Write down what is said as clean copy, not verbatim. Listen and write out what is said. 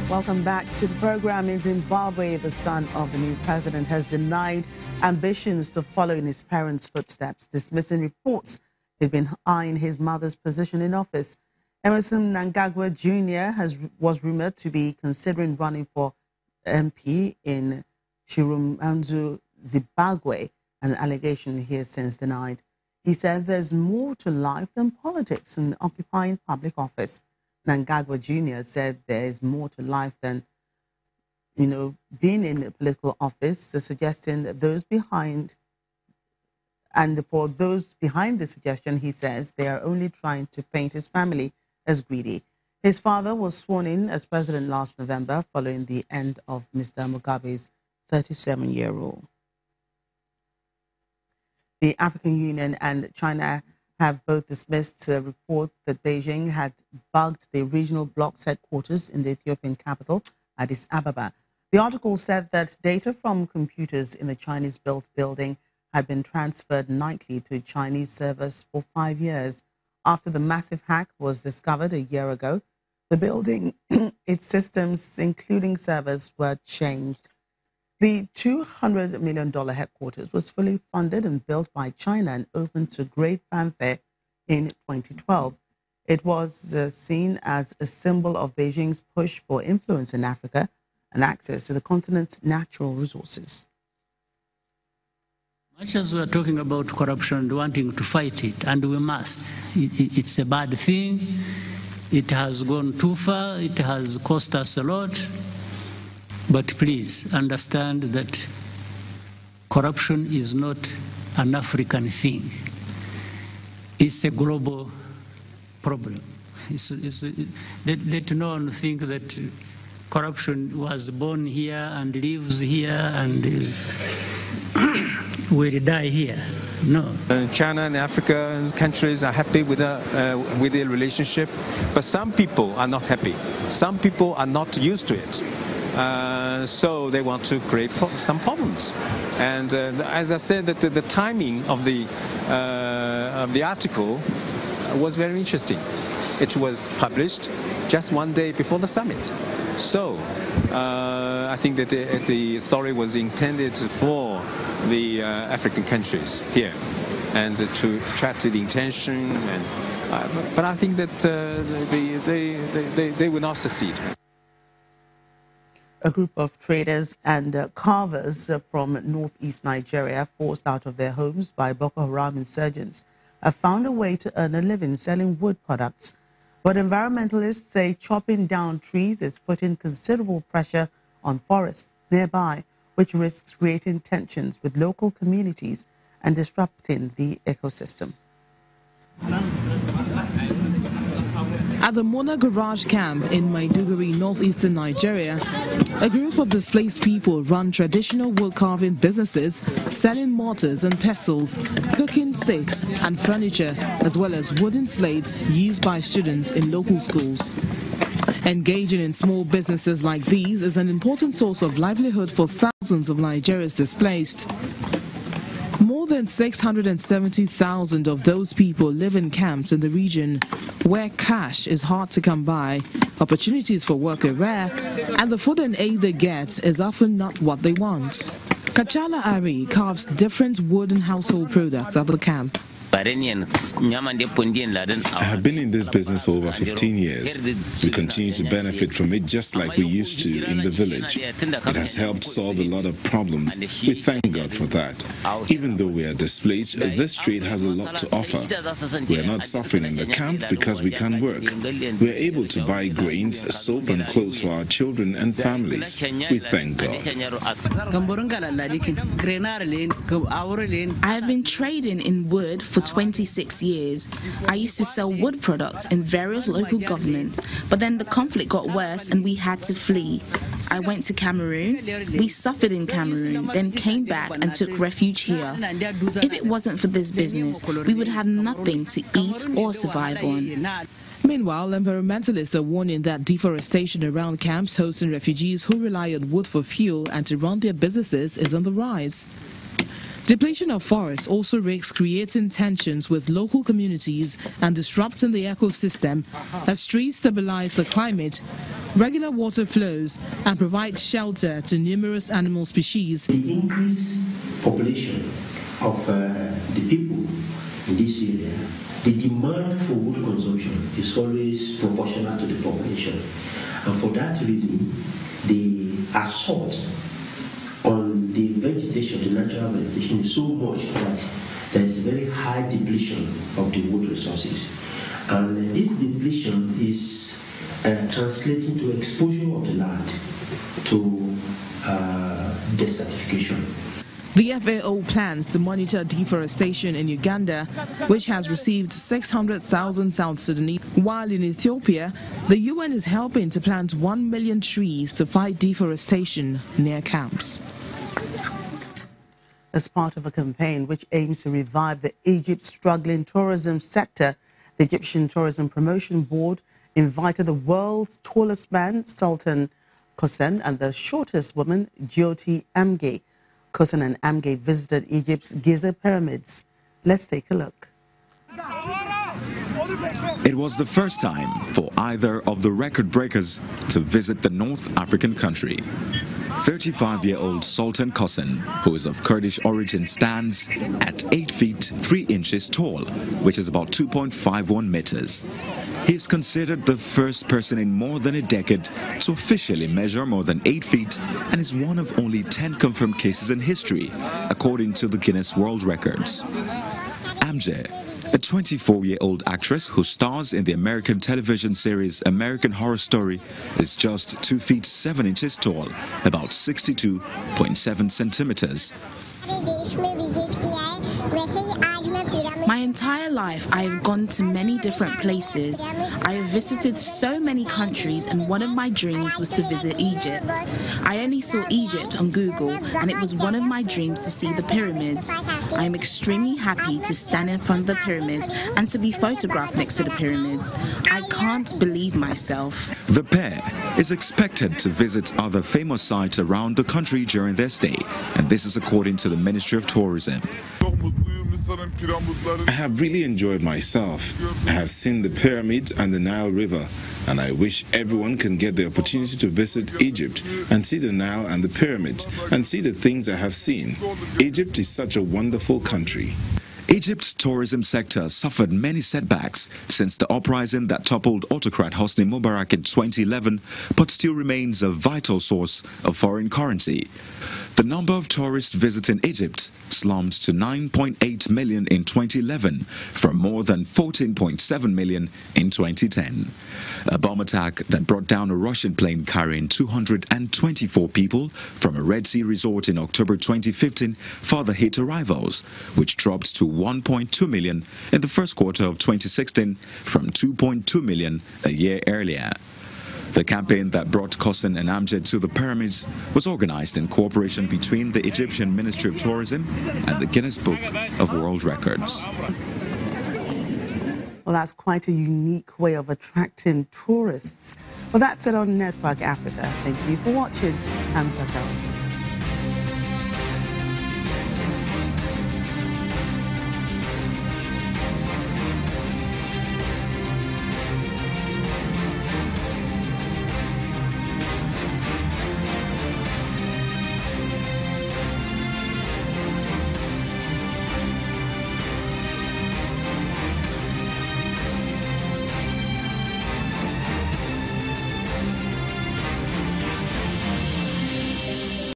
Welcome back to the program. In Zimbabwe, the son of the new president has denied ambitions to follow in his parents' footsteps, dismissing reports he'd been eyeing his mother's position in office. Emerson Mnangagwa Jr. was rumored to be considering running for MP in Chirumanzu, Zimbabwe, an allegation he has since denied. He said there's more to life than politics and occupying public office. Mnangagwa Jr. said there is more to life than, being in a political office, suggesting that those behind, and for those behind the suggestion, he says they are only trying to paint his family as greedy. His father was sworn in as president last November following the end of Mr. Mugabe's 37-year rule. The African Union and China have both dismissed reports that Beijing had bugged the regional bloc's headquarters in the Ethiopian capital, Addis Ababa. The article said that data from computers in the Chinese-built building had been transferred nightly to Chinese servers for 5 years. After the massive hack was discovered a year ago, the building, its systems, including servers, were changed. The $200 million headquarters was fully funded and built by China and opened to great fanfare in 2012. It was seen as a symbol of Beijing's push for influence in Africa and access to the continent's natural resources. Much as we are talking about corruption and wanting to fight it, and we must, it's a bad thing. It has gone too far. It has cost us a lot. But please understand that corruption is not an African thing. It's a global problem. Let no one think that corruption was born here and lives here and will die here. No. China and African countries are happy with their relationship, but some people are not happy. Some people are not used to it. So they want to create some problems. And as I said, that the timing of the article was very interesting. It was published just one day before the summit. So I think that the story was intended for the African countries here and to attract the attention. But I think that they will not succeed. A group of traders and carvers from northeast Nigeria, forced out of their homes by Boko Haram insurgents, have found a way to earn a living selling wood products. But environmentalists say chopping down trees is putting considerable pressure on forests nearby, which risks creating tensions with local communities and disrupting the ecosystem. At the Mnangagwa camp in Maiduguri, northeastern Nigeria, a group of displaced people run traditional wood carving businesses, selling mortars and pestles, cooking sticks and furniture, as well as wooden slates used by students in local schools. Engaging in small businesses like these is an important source of livelihood for thousands of Nigerians displaced. More than 670,000 of those people live in camps in the region where cash is hard to come by, opportunities for work are rare, and the food and aid they get is often not what they want. Kachala Ari carves different wooden household products at the camp. I have been in this business for over 15 years. We continue to benefit from it just like we used to in the village. It has helped solve a lot of problems. We thank God for that. Even though we are displaced, this trade has a lot to offer. We are not suffering in the camp because we can't work. We are able to buy grains, soap and clothes for our children and families. We thank God. I have been trading in wood for 26 years. I used to sell wood products in various local governments, but then the conflict got worse and we had to flee. I went to Cameroon. We suffered in Cameroon, then came back and took refuge here. If it wasn't for this business, we would have nothing to eat or survive on. Meanwhile, environmentalists are warning that deforestation around camps hosting refugees who rely on wood for fuel and to run their businesses is on the rise. Depletion of forests also risks creating tensions with local communities and disrupting the ecosystem as trees stabilize the climate, regular water flows, and provide shelter to numerous animal species. The increased population of the people in this area, the demand for wood consumption is always proportional to the population. And for that reason, the assault on the vegetation, the natural vegetation, is so much that there is a very high depletion of the wood resources. And this depletion is translating to exposure of the land to desertification. The FAO plans to monitor deforestation in Uganda, which has received 600,000 South Sudanese, while in Ethiopia, the UN is helping to plant 1 million trees to fight deforestation near camps. As part of a campaign which aims to revive Egypt's struggling tourism sector, the Egyptian Tourism Promotion Board invited the world's tallest man, Sultan Qasim, and the shortest woman, Jyoti Amge. Qasim and Amge visited Egypt's Giza pyramids. Let's take a look. It was the first time for either of the record breakers to visit the North African country. 35-year-old Sultan Qasim, who is of Kurdish origin, stands at 8 feet 3 inches tall, which is about 2.51 meters. He is considered the first person in more than a decade to officially measure more than 8 feet and is one of only 10 confirmed cases in history, according to the Guinness World Records. Amge, a 24-year-old actress who stars in the American television series American Horror Story, is just 2 feet 7 inches tall, about 62.7 centimeters. My entire life, I have gone to many different places. I have visited so many countries, and one of my dreams was to visit Egypt. I only saw Egypt on Google, and it was one of my dreams to see the pyramids. I am extremely happy to stand in front of the pyramids and to be photographed next to the pyramids. I can't believe myself. The pair is expected to visit other famous sites around the country during their stay, and this is according to the Ministry of Tourism. I have really enjoyed myself. I have seen the pyramids and the Nile River, and I wish everyone can get the opportunity to visit Egypt and see the Nile and the pyramids and see the things I have seen. Egypt is such a wonderful country. Egypt's tourism sector suffered many setbacks since the uprising that toppled autocrat Hosni Mubarak in 2011, but still remains a vital source of foreign currency. The number of tourists visiting Egypt slumped to 9.8 million in 2011 from more than 14.7 million in 2010. A bomb attack that brought down a Russian plane carrying 224 people from a Red Sea resort in October 2015 further hit arrivals, which dropped to 1.2 million in the first quarter of 2016 from 2.2 million a year earlier. The campaign that brought Qasim and Amjad to the pyramids was organized in cooperation between the Egyptian Ministry of Tourism and the Guinness Book of World Records. Well, that's quite a unique way of attracting tourists. Well, that's it on Network Africa. Thank you for watching. I'm Jakarta.